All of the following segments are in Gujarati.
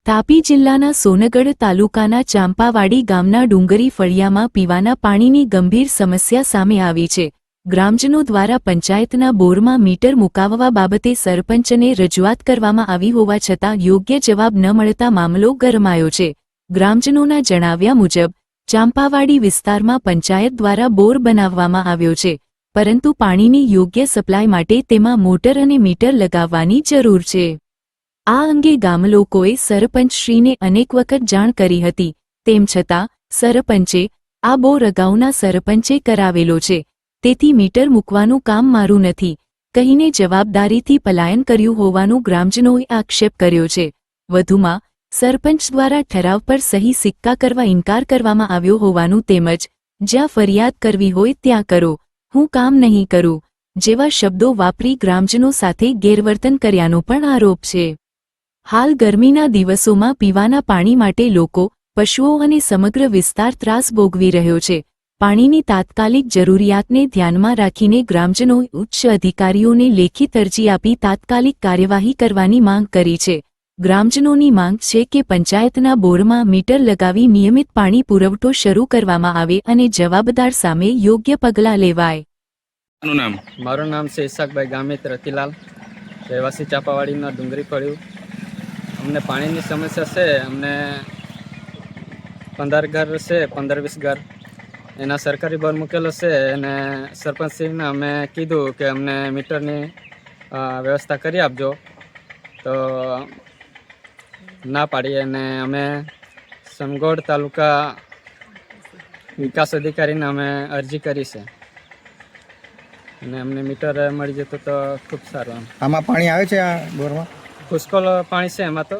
તાપી જિલ્લાના સોનગઢ તાલુકાના ચાંપાવાડી ગામના ડુંગરી ફળિયામાં પીવાના પાણીની ગંભીર સમસ્યા સામે આવી છે। ગ્રામજનો દ્વારા પંચાયતના બોરમાં મીટર મુકાવવા બાબતે સરપંચને રજૂઆત કરવામાં આવી હોવા છતાં યોગ્ય જવાબ ન મળતા મામલો ગરમાયો છે। ગ્રામજનોના જણાવ્યા મુજબ ચાંપાવાડી વિસ્તારમાં પંચાયત દ્વારા બોર બનાવવામાં આવ્યો છે, પરંતુ પાણીની યોગ્ય સપ્લાય માટે તેમાં મોટર અને મીટર લગાવવાની જરૂર છે। આ અંગે ગામલોકોએ સરપંચશ્રીને અનેક વખત જાણ કરી હતી, તેમ છતાં સરપંચે આ બોર અગાઉના સરપંચે કરાવેલો છે, તેથી મીટર મૂકવાનું કામ મારું નથી કહીને જવાબદારીથી પલાયન કર્યું હોવાનું ગ્રામજનોએ આક્ષેપ કર્યો છે। વધુમાં સરપંચ દ્વારા ઠરાવ પર સહી સિક્કા કરવા ઇનકાર કરવામાં આવ્યો હોવાનું તેમજ જ્યાં ફરિયાદ કરવી હોય ત્યાં કરો, હું કામ નહીં કરું જેવા શબ્દો વાપરી ગ્રામજનો સાથે ગેરવર્તન કર્યાનો પણ આરોપ છે। હાલ ગરમીના દિવસોમાં પીવાના પાણી માટે લોકો, પશુઓ અને સમગ્ર વિસ્તાર ત્રાસ ભોગવી રહ્યો છે। પાણીની તાત્કાલિક જરૂરિયાતને ધ્યાનમાં રાખીને ગ્રામજનોએ ઉચ્ચ અધિકારીઓને લેખિત અરજી આપી તાત્કાલિક કાર્યવાહી કરવાની માંગ કરી છે। ગ્રામજનોની માંગ છે કે પંચાયતના બોરમાં મીટર લગાવી નિયમિત પાણી પુરવઠો શરૂ કરવામાં આવે અને જવાબદાર સામે યોગ્ય પગલાં લેવાય। મારું નામ છે ઈસાકભાઈ ગામિત રતિલાલ, રહેવાસી ચાંપાવાડીના ડુંગરી ફળિયું। અમને પાણીની સમસ્યા છે। અમને 15 ઘર છે, 15-20 ઘર એના સરકારી બોર મૂકેલો છે અને સરપંચશ્રીને અમે કીધું કે અમને મીટરની વ્યવસ્થા કરી આપજો, તો ના પાડી અને અમે સોનગઢ તાલુકા વિકાસ અધિકારીને અમે અરજી કરી છે અને અમને મીટર મળી જતું તો ખૂબ સારું। આમાં પાણી આવે છે? આ બોરમાં પુષ્કળ પાણી છે, એમાં તો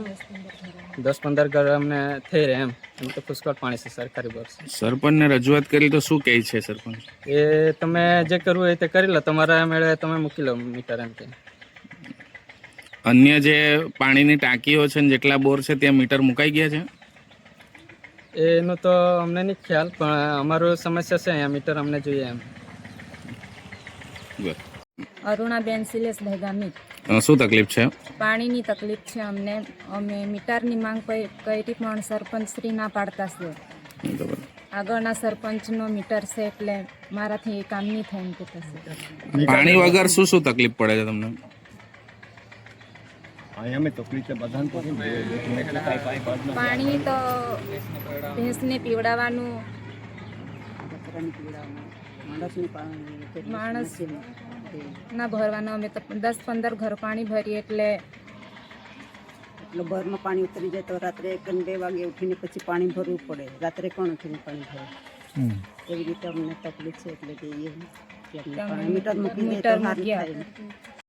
10-15 ઘર અમને થઈ રહે એમ તો પુષ્કળ પાણી છે, સરકારી બોર છે। સરપંચને રજૂઆત કરી તો શું કહે છે સરપંચ? એ તમે જે કરવું હોય તે કરી લો, તમારા મેળે તમે મૂકી લો મીટર એમ કે। અન્ય જે પાણીની ટાંકીઓ છે ને જેટલા બોર છે ત્યાં મીટર મુકાઈ ગયા છે? એનું તો અમને નહીં ખ્યાલ, પણ અમારું સમસ્યા છે અહીંયા મીટર અમને જોઈએ એમ। અરુણાબેન શિલેષભાઈ ગામિત। શું તકલીફ છે? પાણીની તકલીફ છે અમને। અમે મીટરની માંગ કરી પણ સરપંચશ્રી ના પાડતા છે। આગળના સરપંચનો મીટર છે એટલે મારાથી એ કામ નહીં થાય એમ કહેતા છે। પાણી વગર શું શું તકલીફ પડે છે તમને? પાણી તો ભેંસને પીવડાવવાનું, માણસ ના ભરવાનું। અમે તો 10-15 ઘર પાણી ભરીએ એટલે બોરમાં પાણી ઉતરી જાય તો રાત્રે 1-2 વાગે ઉઠીને પછી પાણી ભરવું પડે। રાત્રે કોણ ઉઠીને પાણી ભરે? એવી રીતે અમને તકલીફ છે, એટલે મીટર મૂકી દે તો સારું થાય।